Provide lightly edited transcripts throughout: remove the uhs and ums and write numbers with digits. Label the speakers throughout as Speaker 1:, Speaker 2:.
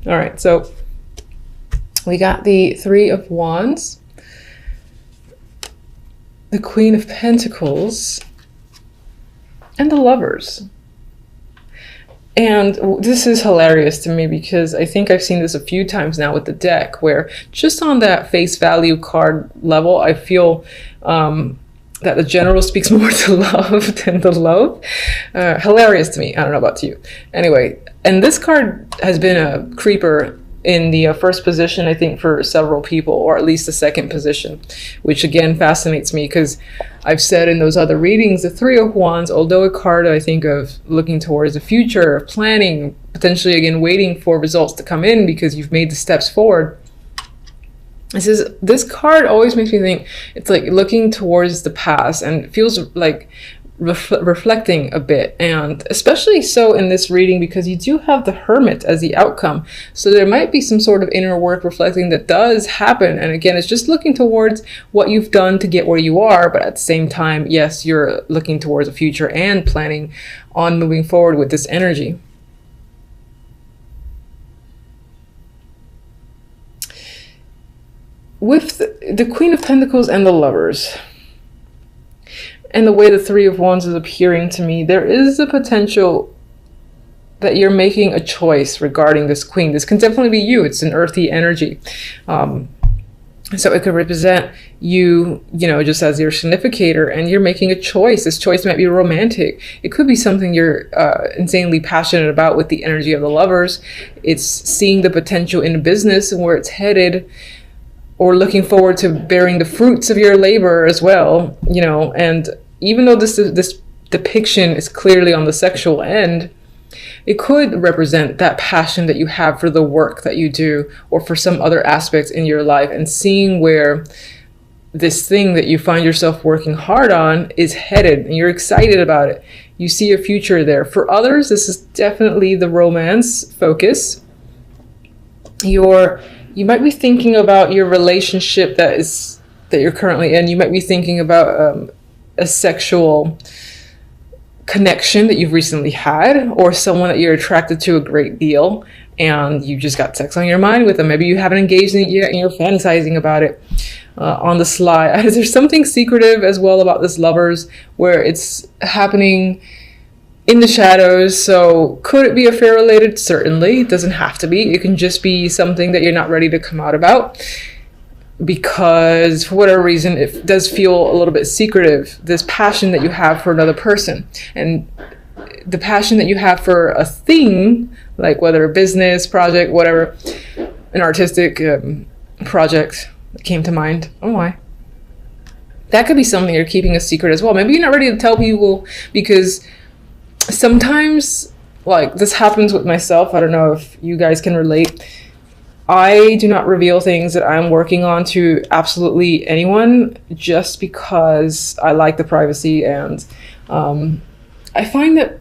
Speaker 1: All right, so we got the Three of Wands, the Queen of Pentacles, and the Lovers. And this is hilarious to me because I think I've seen this a few times now with the deck, where just on that face value card level, I feel that the general speaks more to love than the love. Hilarious to me. I don't know about you. Anyway, and this card has been a creeper in the first position, I think, for several people, or at least the second position, which again fascinates me because I've said in those other readings, the Three of Wands, although a card I think of looking towards the future, planning, potentially again waiting for results to come in because you've made the steps forward. This card always makes me think it's like looking towards the past, and it feels like reflecting a bit, and especially so in this reading because you do have the Hermit as the outcome, so there might be some sort of inner work reflecting that does happen. And again, it's just looking towards what you've done to get where you are, but at the same time, yes, you're looking towards the future and planning on moving forward with this energy. With the Queen of Pentacles and the Lovers, and the way the Three of Wands is appearing to me, there is a potential that you're making a choice regarding this Queen. This can definitely be you. It's an earthy energy. So it could represent you, just as your significator, and you're making a choice. This choice might be romantic. It could be something you're insanely passionate about with the energy of the Lovers. It's seeing the potential in business and where it's headed, or looking forward to bearing the fruits of your labor as well, and even though this depiction is clearly on the sexual end, it could represent that passion that you have for the work that you do or for some other aspects in your life, and seeing where this thing that you find yourself working hard on is headed, and you're excited about it. You see a future there. For others, this is definitely the romance focus. You might be thinking about your relationship that you're currently in. You might be thinking about a sexual connection that you've recently had, or someone that you're attracted to a great deal, and you just got sex on your mind with them. Maybe you haven't engaged in it yet and you're fantasizing about it on the sly. There's something secretive as well about this Lovers, where it's happening in the shadows. So could it be affair related? Certainly. It doesn't have to be. It can just be something that you're not ready to come out about because for whatever reason it does feel a little bit secretive, this passion that you have for another person, and the passion that you have for a thing, like whether a business project, whatever, an artistic project that came to mind. Oh my, that could be something you're keeping a secret as well. Maybe you're not ready to tell people because sometimes, like, this happens with myself. I don't know if you guys can relate. I do not reveal things that I'm working on to absolutely anyone just because I like the privacy, and I find that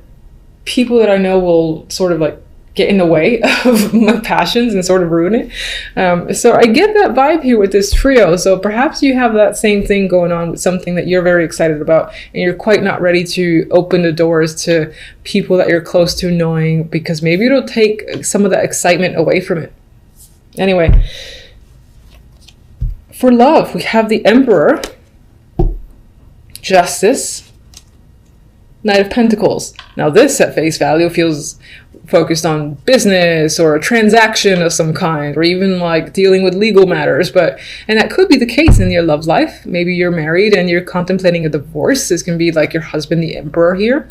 Speaker 1: people that I know will sort of like get in the way of my passions and sort of ruin it. So I get that vibe here with this trio. So perhaps you have that same thing going on with something that you're very excited about, and you're quite not ready to open the doors to people that you're close to knowing, because maybe it'll take some of that excitement away from it. Anyway, for love, we have the Emperor, Justice, Knight of Pentacles. Now this at face value feels focused on business or a transaction of some kind, or even like dealing with legal matters, and that could be the case in your love life. Maybe you're married and you're contemplating a divorce. This can be like your husband, the Emperor here.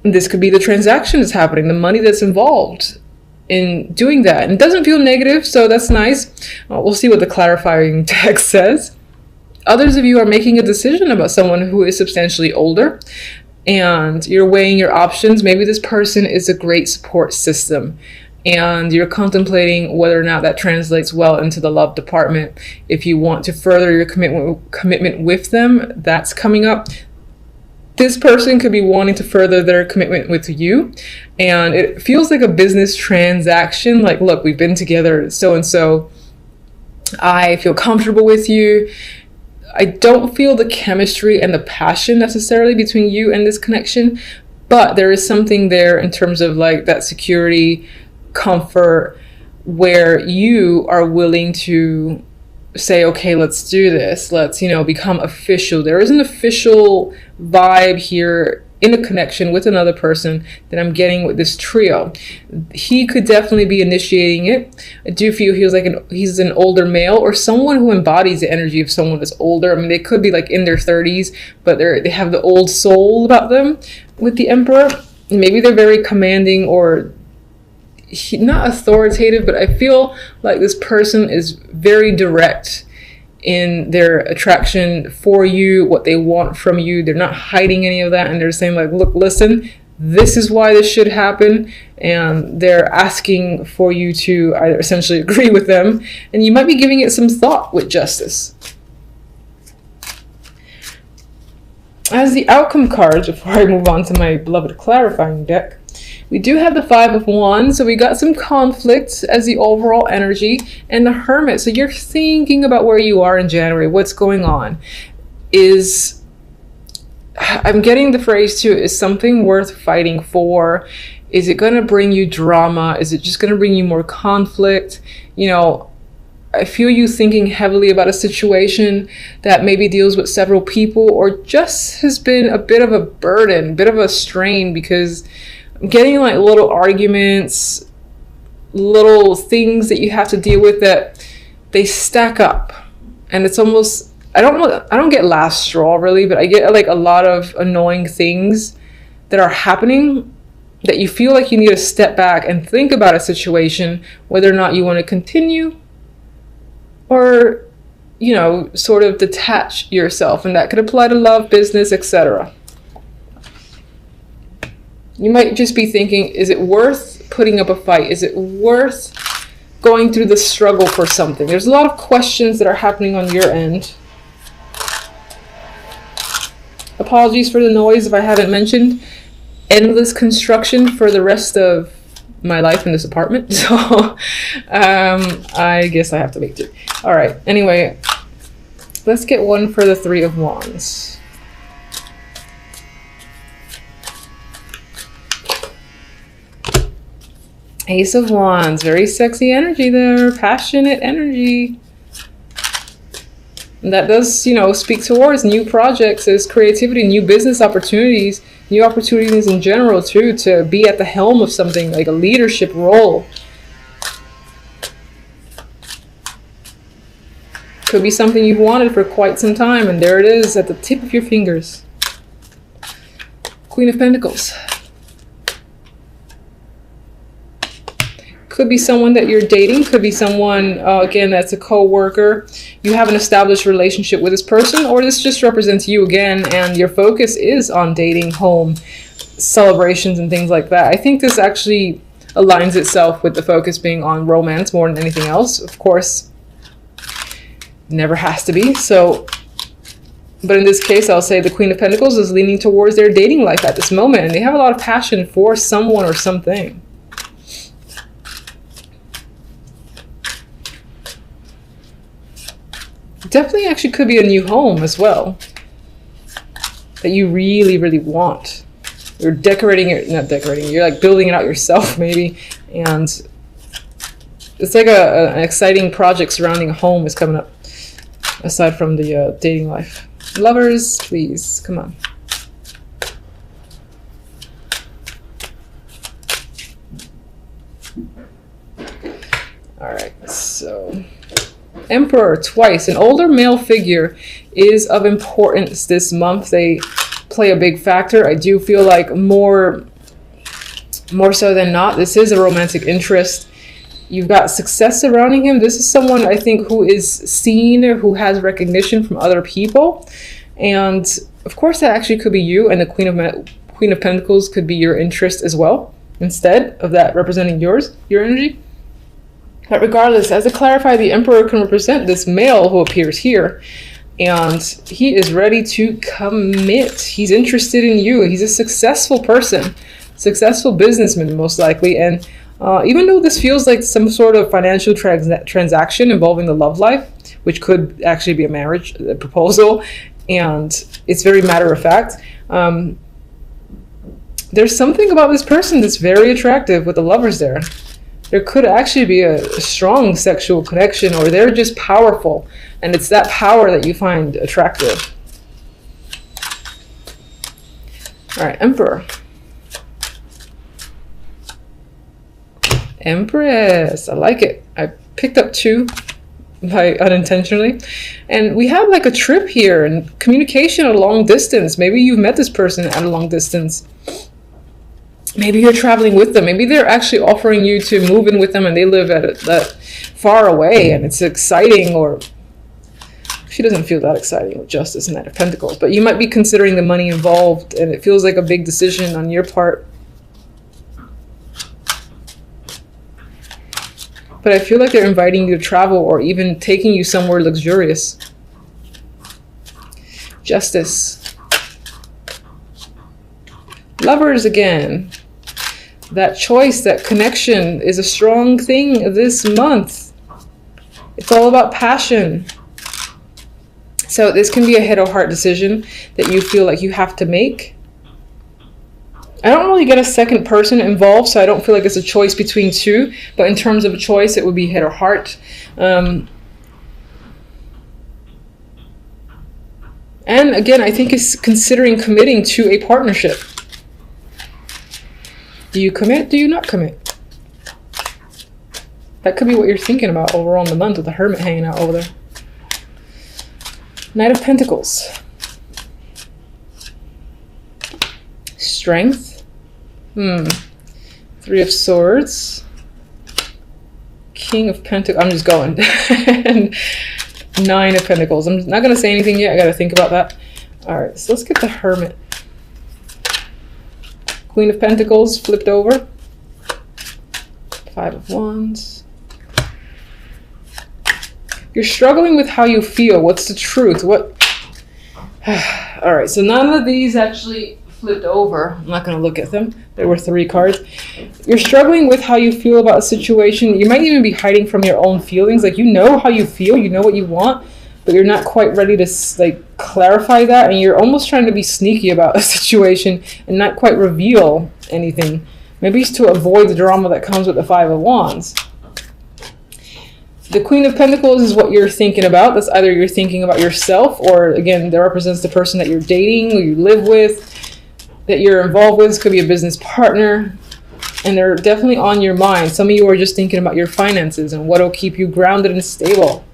Speaker 1: This could be the transaction that's happening, the money that's involved in doing that. And it doesn't feel negative, so that's nice. We'll see what the clarifying text says. Others of you are making a decision about someone who is substantially older, and you're weighing your options. Maybe this person is a great support system, and you're contemplating whether or not that translates well into the love department. If you want to further your commitment with them, that's coming up. This person could be wanting to further their commitment with you, and it feels like a business transaction. Like, look, we've been together so-and-so. I feel comfortable with you. I don't feel the chemistry and the passion necessarily between you and this connection, but there is something there in terms of like that security, comfort where you are willing to say, okay, let's do this. Let's, become official. There is an official vibe here in a connection with another person that I'm getting with this trio. He could definitely be initiating it. I do feel he's an older male, or someone who embodies the energy of someone that's older. I mean, they could be like in their 30s, but they have the old soul about them with the Emperor. Maybe they're very commanding, or not authoritative, but I feel like this person is very direct in their attraction for you, what they want from you. They're not hiding any of that, and they're saying like, look, listen, this is why this should happen, and they're asking for you to either essentially agree with them, and you might be giving it some thought with justice. As the outcome cards, before I move on to my beloved clarifying deck, we do have the Five of Wands, so we got some conflict as the overall energy, and the Hermit. So you're thinking about where you are in January, what's going on. I'm getting the phrase too, is something worth fighting for? Is it going to bring you drama? Is it just going to bring you more conflict? I feel you thinking heavily about a situation that maybe deals with several people, or just has been a bit of a burden, a bit of a strain, because I'm getting like little arguments, little things that you have to deal with that they stack up. And it's almost, I don't get last straw really, but I get like a lot of annoying things that are happening that you feel like you need to step back and think about a situation, whether or not you want to continue or, sort of detach yourself. And that could apply to love, business, etc. You might just be thinking, is it worth putting up a fight? Is it worth going through the struggle for something? There's a lot of questions that are happening on your end. Apologies for the noise if I haven't mentioned. Endless construction for the rest of my life in this apartment. So I guess I have to make do. All right. Anyway, let's get one for the Three of Wands. Ace of Wands, very sexy energy there, passionate energy. And that does, speak towards new projects, as creativity, new business opportunities, new opportunities in general too, to be at the helm of something, like a leadership role. Could be something you've wanted for quite some time, and there it is at the tip of your fingers. Queen of Pentacles. Could be someone that you're dating. Could be someone, again, that's a co-worker. You have an established relationship with this person, or this just represents you again, and your focus is on dating, home, celebrations, and things like that. I think this actually aligns itself with the focus being on romance more than anything else. Of course, never has to be. So, but in this case, I'll say the Queen of Pentacles is leaning towards their dating life at this moment, and they have a lot of passion for someone or something. Definitely actually could be a new home as well that you really, really want. You're decorating it, not decorating, you're like building it out yourself maybe. And it's like an exciting project surrounding a home is coming up, aside from the dating life. Lovers, please, come on. All right, so Emperor twice. An older male figure is of importance this month. They play a big factor. I do feel like more so than not, this is a romantic interest. You've got success surrounding him. This is someone I think who is seen, or who has recognition from other people. And of course that actually could be you, and the Queen of Pentacles could be your interest as well, instead of that representing your energy. But regardless, as to clarify, the Emperor can represent this male who appears here, and he is ready to commit. He's interested in you. He's a successful person, successful businessman most likely. And even though this feels like some sort of financial transaction involving the love life, which could actually be a marriage proposal, and it's very matter of fact, there's something about this person that's very attractive with the Lovers there. there could actually be a strong sexual connection, or they're just powerful, and it's that power that you find attractive. All right, Emperor. Empress, I like it. I picked up 2 by unintentionally, and we have like a trip here and communication at a long distance. Maybe you've met this person at a long distance. Maybe you're traveling with them. Maybe they're actually offering you to move in with them, and they live at that far away, and it's exciting. Or she doesn't feel that exciting with Justice and Knight of Pentacles, but you might be considering the money involved, and it feels like a big decision on your part. But I feel like they're inviting you to travel, or even taking you somewhere luxurious. Justice. Lovers again. That choice, that connection is a strong thing this month. It's all about passion. So this can be a head or heart decision that you feel like you have to make. I don't really get a second person involved, so I don't feel like it's a choice between 2. But in terms of a choice, it would be head or heart. And again, I think it's considering committing to a partnership. Do you commit? Do you not commit? That could be what you're thinking about overall in the month with the Hermit hanging out over there. Knight of Pentacles. Strength. 3 of Swords. King of Pentacles. I'm just going. And 9 of Pentacles. I'm not going to say anything yet. I got to think about that. All right, so let's get the Hermit. Queen of Pentacles flipped over. 5 of Wands. You're struggling with how you feel. What's the truth? What? All right, so none of these actually flipped over. I'm not going to look at them. There were 3 cards. You're struggling with how you feel about a situation. You might even be hiding from your own feelings. Like, you know how you feel, you know what you want, but you're not quite ready to like clarify that, and you're almost trying to be sneaky about a situation and not quite reveal anything. Maybe it's to avoid the drama that comes with the 5 of Wands. The Queen of Pentacles is what you're thinking about. That's either you're thinking about yourself, or again, that represents the person that you're dating or you live with, that you're involved with. This could be a business partner, and they're definitely on your mind. Some of you are just thinking about your finances and what will keep you grounded and stable.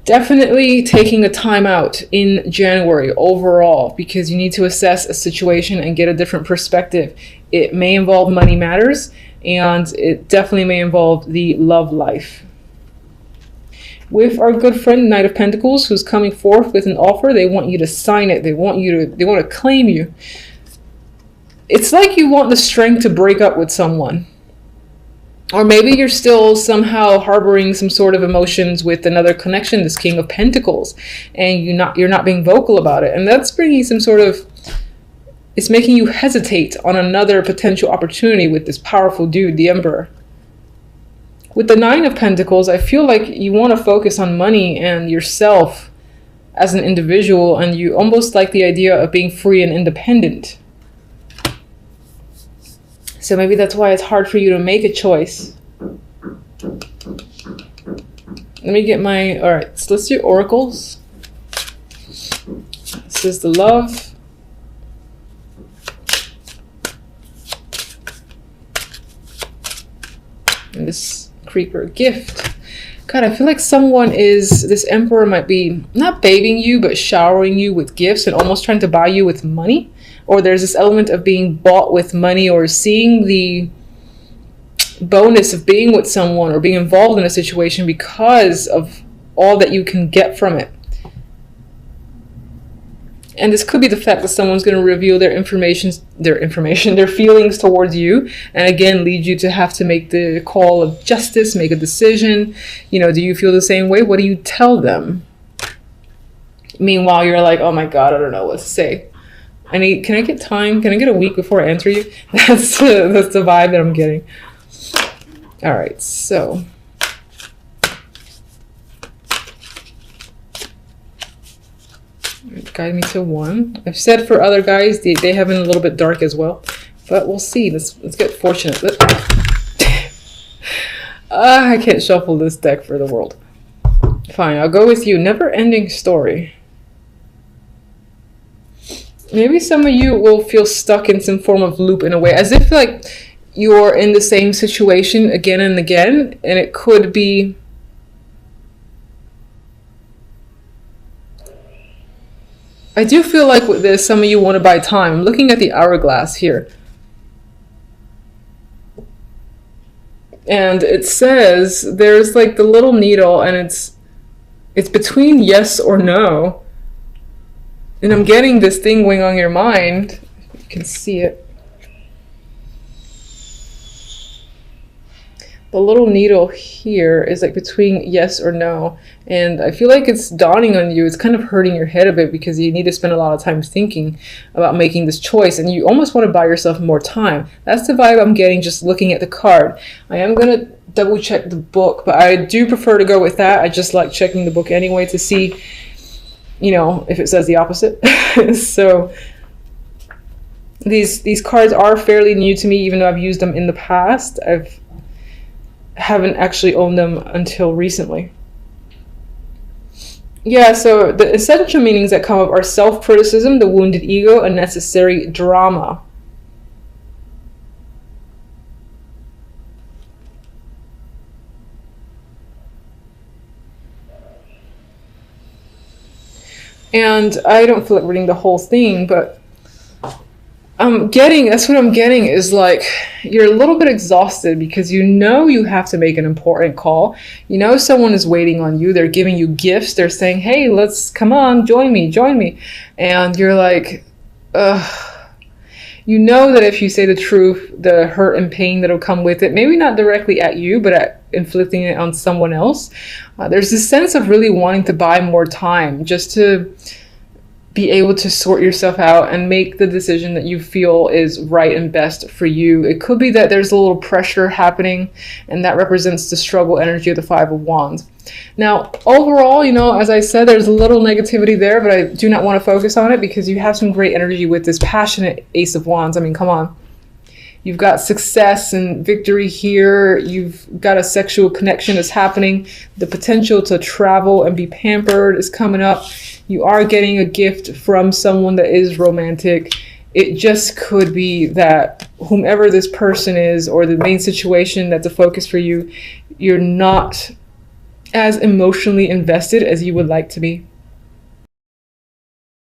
Speaker 1: Definitely taking a time out in January overall, because you need to assess a situation and get a different perspective. It may involve money matters, and it definitely may involve the love life. With our good friend Knight of Pentacles, who's coming forth with an offer, they want you to sign it. They want to claim you. It's like you want the strength to break up with someone. Or maybe you're still somehow harboring some sort of emotions with another connection, this King of Pentacles, and you're not being vocal about it. And that's bringing some sort of, it's making you hesitate on another potential opportunity with this powerful dude, the Emperor. With the 9 of Pentacles, I feel like you want to focus on money and yourself as an individual, and you almost like the idea of being free and independent. So maybe that's why it's hard for you to make a choice. Let me get my, all right, so let's do oracles. This is the love. And this creeper gift. God, I feel like this Emperor might be not babying you, but showering you with gifts and almost trying to buy you with money. Or there's this element of being bought with money, or seeing the bonus of being with someone or being involved in a situation because of all that you can get from it. And this could be the fact that someone's going to reveal their feelings towards you, and again lead you to have to make the call of justice, make a decision. You know, do you feel the same way? What do you tell them? Meanwhile, you're like, oh my God, I don't know what to say. Can I get time? Can I get a week before I answer you? That's the vibe that I'm getting. All right, so. guide me to 1. I've said for other guys, they have been a little bit dark as well. But we'll see. Let's get fortunate. I can't shuffle this deck for the world. Fine, I'll go with you. Never-ending story. Maybe some of you will feel stuck in some form of loop in a way, as if like you're in the same situation again and again, and it could be I do feel like with this, some of you want to buy time. I'm looking at the hourglass here. And it says there's like the little needle, and it's between yes or no. And I'm getting this thing going on your mind. You can see it. The little needle here is like between yes or no. And I feel like it's dawning on you. It's kind of hurting your head a bit because you need to spend a lot of time thinking about making this choice. And you almost want to buy yourself more time. That's the vibe I'm getting just looking at the card. I am going to double check the book, but I do prefer to go with that. I just like checking the book anyway to see, you know, if it says the opposite. So these cards are fairly new to me, even though I've used them in the past. Haven't actually owned them until recently. Yeah, so the essential meanings that come up are self-criticism, the wounded ego, unnecessary drama. And I don't feel like reading the whole thing, but that's what I'm getting is like you're a little bit exhausted because you know you have to make an important call. You know someone is waiting on you. They're giving you gifts. They're saying, hey, come on, join me. And you're like, ugh. You know that if you say the truth, the hurt and pain that'll come with it, maybe not directly at you, but at inflicting it on someone else. There's this sense of really wanting to buy more time just to be able to sort yourself out and make the decision that you feel is right and best for you. It could be that there's a little pressure happening, and that represents the struggle energy of the Five of Wands. Now, overall, you know, as I said, there's a little negativity there, but I do not want to focus on it because you have some great energy with this passionate Ace of Wands. I mean, come on. You've got success and victory here. You've got a sexual connection that's happening. The potential to travel and be pampered is coming up. You are getting a gift from someone that is romantic. It just could be that whomever this person is or the main situation that's a focus for you, you're not as emotionally invested as you would like to be.